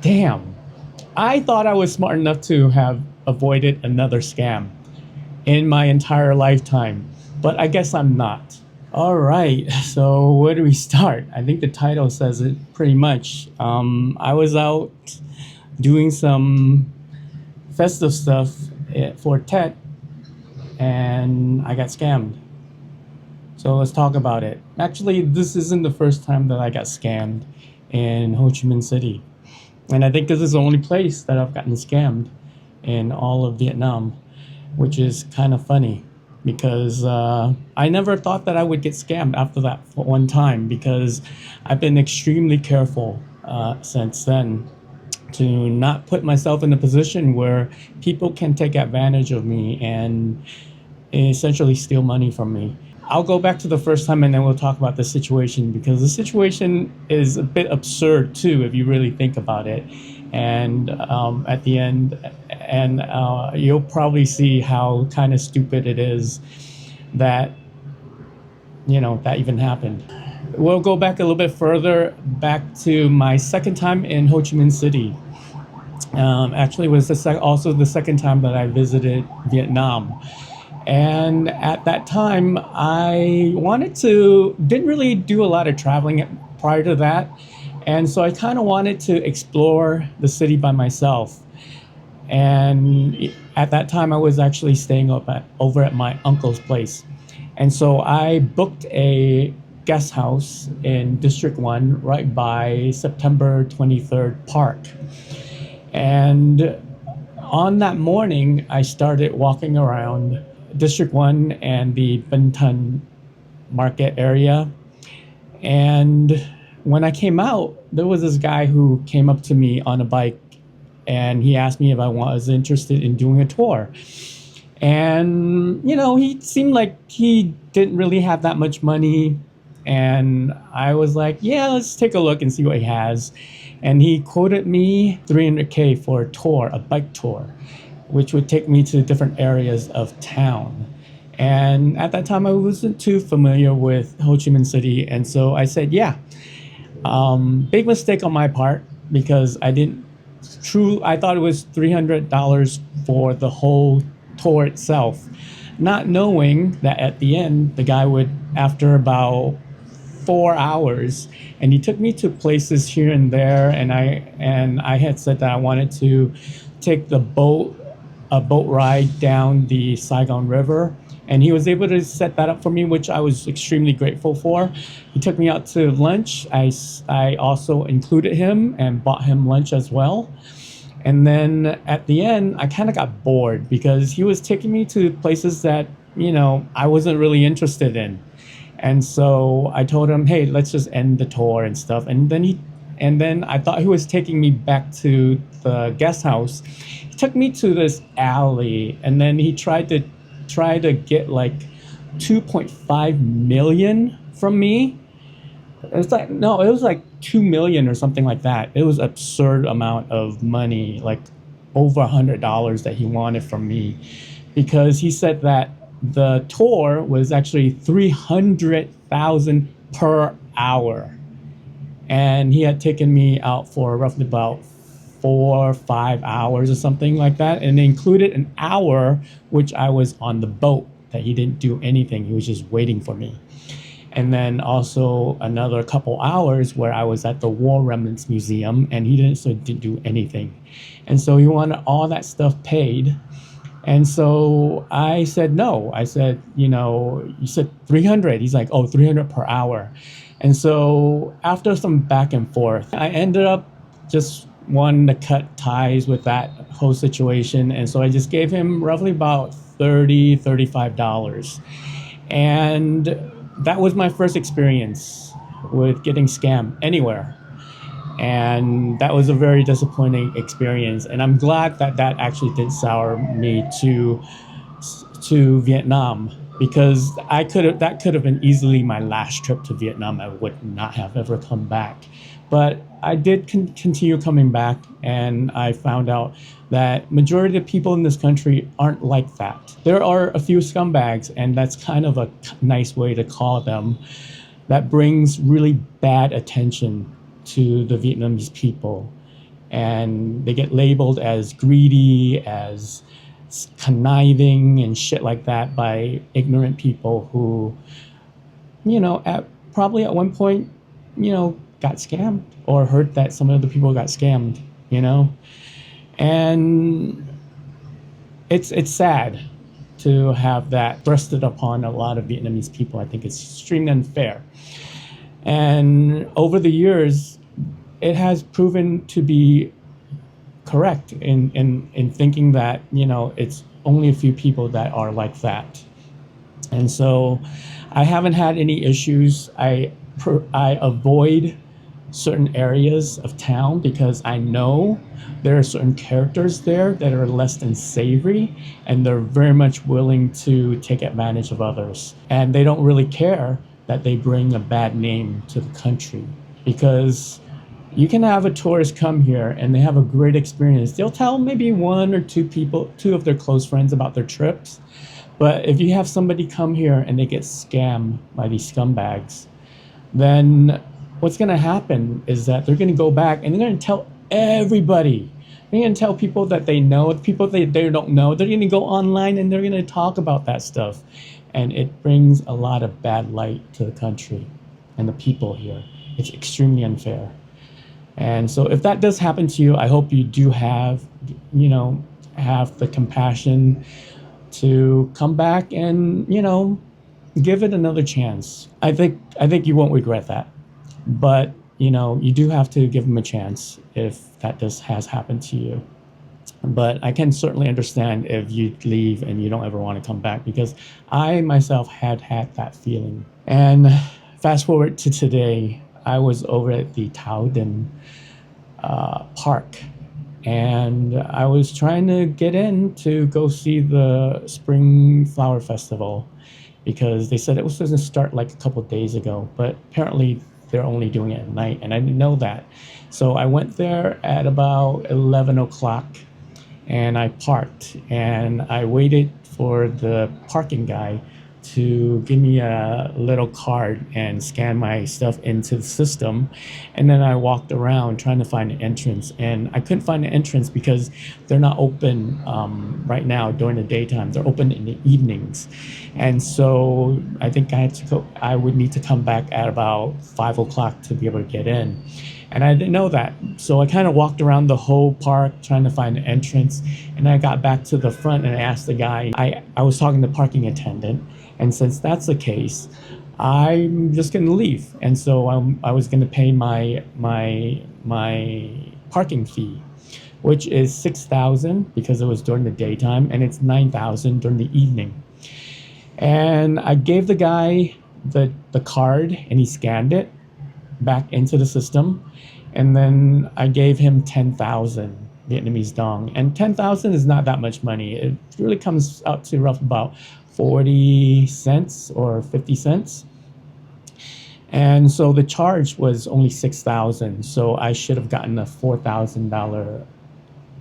Damn. I thought I was smart enough to have avoided another scam in my entire lifetime, but I guess I'm not. All right, so where do we start? I think the title says it pretty much. I was out doing some festive stuff for Tet, and I got scammed. So let's talk about it. Actually, this isn't the first time that I got scammed in Ho Chi Minh City. And I think this is the only place that I've gotten scammed in all of Vietnam, which is kind of funny because I never thought that I would get scammed after that one time because I've been extremely careful since then to not put myself in a position where people can take advantage of me and essentially steal money from me. I'll go back to the first time and then we'll talk about the situation because the situation is a bit absurd too if you really think about it. And at the end, and you'll probably see how kind of stupid it is that that even happened. We'll go back a little bit further, back to my second time in Ho Chi Minh City. Actually, it was also the second time that I visited Vietnam. And at that time, didn't really do a lot of traveling prior to that. And so I kind of wanted to explore the city by myself. And at that time, I was actually staying over at my uncle's place. And so I booked a guest house in District 1 right by September 23rd Park. And on that morning, I started walking around District 1 and the Ben Thanh market area. And when I came out, there was this guy who came up to me on a bike and he asked me if I was interested in doing a tour. And, he seemed like he didn't really have that much money. And I was like, yeah, let's take a look and see what he has. And he quoted me $300K for a tour, a bike tour, which would take me to different areas of town. And at that time, I wasn't too familiar with Ho Chi Minh City. And so I said, yeah. Big mistake on my part because I thought it was $300 for the whole tour itself, not knowing that at the end, the guy would, after about 4 hours, and he took me to places here and there, and I had said that I wanted to take a boat ride down the Saigon River, and he was able to set that up for me, which I was extremely grateful for. He took me out to lunch. I also included him and bought him lunch as well. And then at the end, I kind of got bored because he was taking me to places that, I wasn't really interested in. And so I told him, hey, let's just end the tour and stuff. And then I thought he was taking me back to the guest house. He took me to this alley, and then he tried to get like 2.5 million from me. It was like 2 million or something like that. It was absurd amount of money, like over $100 that he wanted from me, because he said that the tour was actually 300,000 per hour. And he had taken me out for roughly about 4 or 5 hours or something like that. And it included an hour, which I was on the boat, that he didn't do anything. He was just waiting for me. And then also another couple hours where I was at the War Remnants Museum and he didn't do anything. And so he wanted all that stuff paid. And so I said, no. I said, you said 300. He's like, oh, 300 per hour. And so after some back and forth, I ended up just wanting to cut ties with that whole situation. And so I just gave him roughly about $35. And that was my first experience with getting scammed anywhere. And that was a very disappointing experience. And I'm glad that actually did sour me to Vietnam, because that could have been easily my last trip to Vietnam. I would not have ever come back. But I did continue coming back, and I found out that majority of the people in this country aren't like that. There are a few scumbags, and that's kind of a nice way to call them, that brings really bad attention to the Vietnamese people. and they get labeled as greedy, as conniving and shit like that by ignorant people who, at probably at one point, got scammed or heard that some other people got scammed, and it's sad to have that thrusted upon a lot of Vietnamese people. I think it's extremely unfair. And over the years, it has proven to be correct in thinking that, it's only a few people that are like that. And so I haven't had any issues. I avoid certain areas of town because I know there are certain characters there that are less than savory, and they're very much willing to take advantage of others. And they don't really care that they bring a bad name to the country, because you can have a tourist come here and they have a great experience. They'll tell maybe one or two people, two of their close friends about their trips. But if you have somebody come here and they get scammed by these scumbags, then what's going to happen is that they're going to go back and they're going to tell everybody. They're going to tell people that they know, people they don't know. They're going to go online and they're going to talk about that stuff. And it brings a lot of bad light to the country and the people here. It's extremely unfair. And so if that does happen to you, I hope you do have the compassion to come back and, give it another chance. I think you won't regret that. But, you do have to give them a chance if that has happened to you. But I can certainly understand if you leave and you don't ever want to come back, because I myself had that feeling. And fast forward to today, I was over at the Taoden Park, and I was trying to get in to go see the Spring Flower Festival, because they said it was going to start like a couple of days ago, but apparently they're only doing it at night, and I didn't know that. So I went there at about 11 o'clock, and I parked, and I waited for the parking guy to give me a little card and scan my stuff into the system. And then I walked around trying to find an entrance, and I couldn't find an entrance because they're not open right now during the daytime. They're open in the evenings. And so I think I would need to come back at about 5 o'clock to be able to get in. And I didn't know that. So I kind of walked around the whole park trying to find an entrance. And I got back to the front and I asked the guy, I was talking to the parking attendant. And since that's the case, I'm just going to leave. And so I was going to pay my parking fee, which is $6,000 because it was during the daytime, and it's $9,000 during the evening. And I gave the guy the card, and he scanned it back into the system. And then I gave him 10,000 Vietnamese dong. And 10,000 is not that much money. It really comes out to roughly about 40 cents or 50 cents. And so the charge was only 6,000. So I should have gotten a $4,000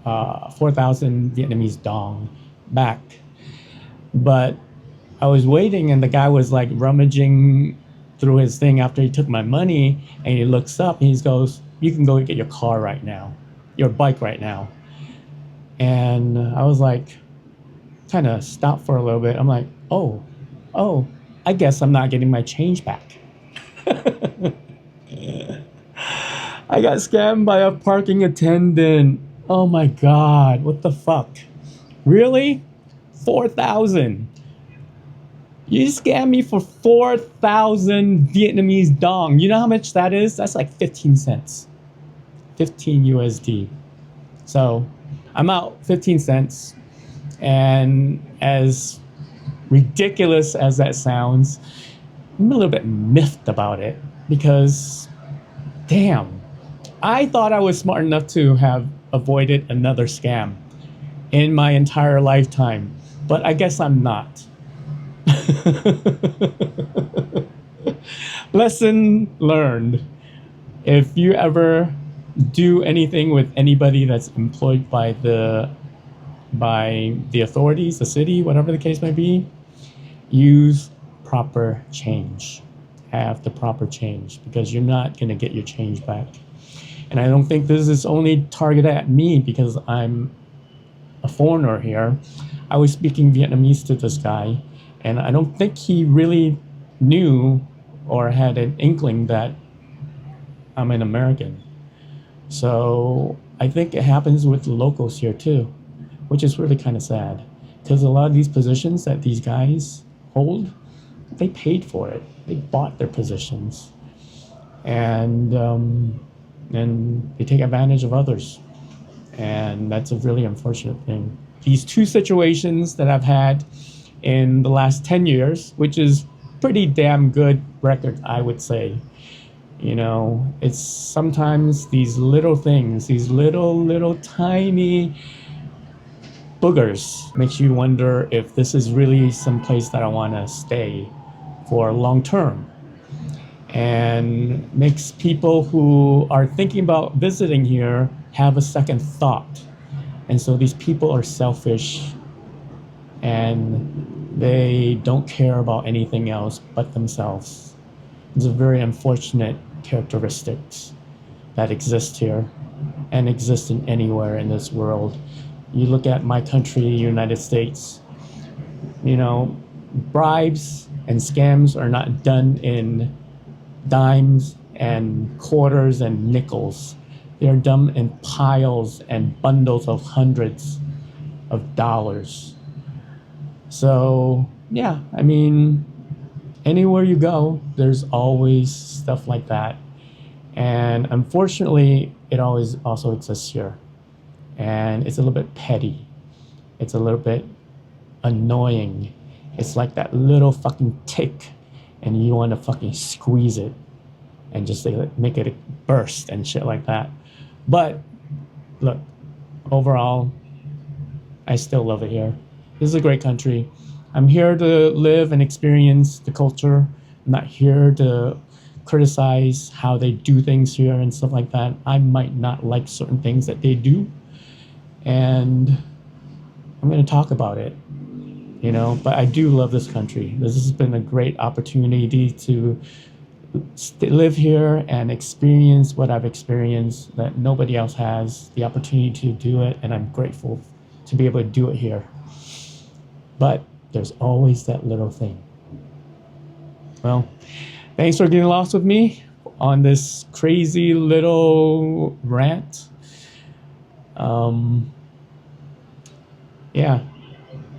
Vietnamese dong back. But I was waiting, and the guy was like rummaging through his thing after he took my money, and he looks up and he goes, "You can go get your car right now, your bike right now." And I was like, kind of stopped for a little bit. I'm like, oh, I guess I'm not getting my change back. I got scammed by a parking attendant. Oh my God, what the fuck? Really? 4,000. You scammed me for 4,000 Vietnamese dong. You know how much that is? That's like 15 cents. 15 USD. So I'm out 15 cents. And as ridiculous as that sounds, I'm a little bit miffed about it, because, damn, I thought I was smart enough to have avoided another scam in my entire lifetime, but I guess I'm not. Lesson learned. If you ever do anything with anybody that's employed by the authorities, the city, whatever the case may be, use proper change. Have the proper change, because you're not going to get your change back. And I don't think this is only targeted at me because I'm a foreigner here. I was speaking Vietnamese to this guy, and I don't think he really knew or had an inkling that I'm an American. So I think it happens with locals here too, which is really kind of sad because a lot of these positions that these guys hold, they paid for it. They bought their positions, and they take advantage of others, and that's a really unfortunate thing. These two situations that I've had in the last 10 years, which is pretty damn good record, I would say. You know, it's sometimes these little things, these little tiny boogers makes you wonder if this is really some place that I want to stay for long term, and makes people who are thinking about visiting here have a second thought. And so these people are selfish, and they don't care about anything else but themselves. It's a very unfortunate characteristics that exist here and exist in anywhere in this world. You look at my country, United States, you know, bribes and scams are not done in dimes and quarters and nickels. They're done in piles and bundles of hundreds of dollars. So, yeah, I mean, anywhere you go, there's always stuff like that. And unfortunately, it always also exists here. And it's a little bit petty. It's a little bit annoying. It's like that little fucking tick, and you want to fucking squeeze it and just make it burst and shit like that. But look, overall, I still love it here. This is a great country. I'm here to live and experience the culture. I'm not here to criticize how they do things here and stuff like that. I might not like certain things that they do, and I'm going to talk about it, you know, but I do love this country. This has been a great opportunity to live here and experience what I've experienced that nobody else has the opportunity to do it, and I'm grateful to be able to do it here. But there's always that little thing. Well, thanks for getting lost with me on this crazy little rant. Yeah,